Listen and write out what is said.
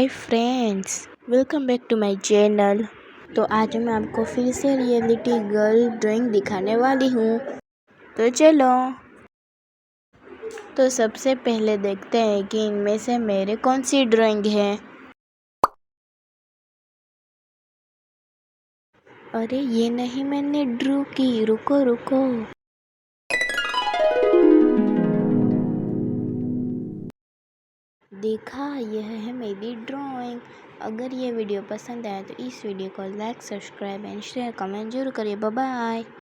Hi friends, welcome back to my channel. तो आज मैं आपको फिर से रियलिटी गर्ल ड्राइंग दिखाने वाली हूँ। तो चलो। तो सबसे पहले देखते हैं कि इनमें से मेरे कौन सी ड्राइंग है। अरे ये नहीं मैंने ड्रू की, रुको रुको। देखा, यह है मेरी ड्राइंग। अगर ये वीडियो पसंद आए तो इस वीडियो को like, subscribe and share, comment जरूर करिए। Bye bye.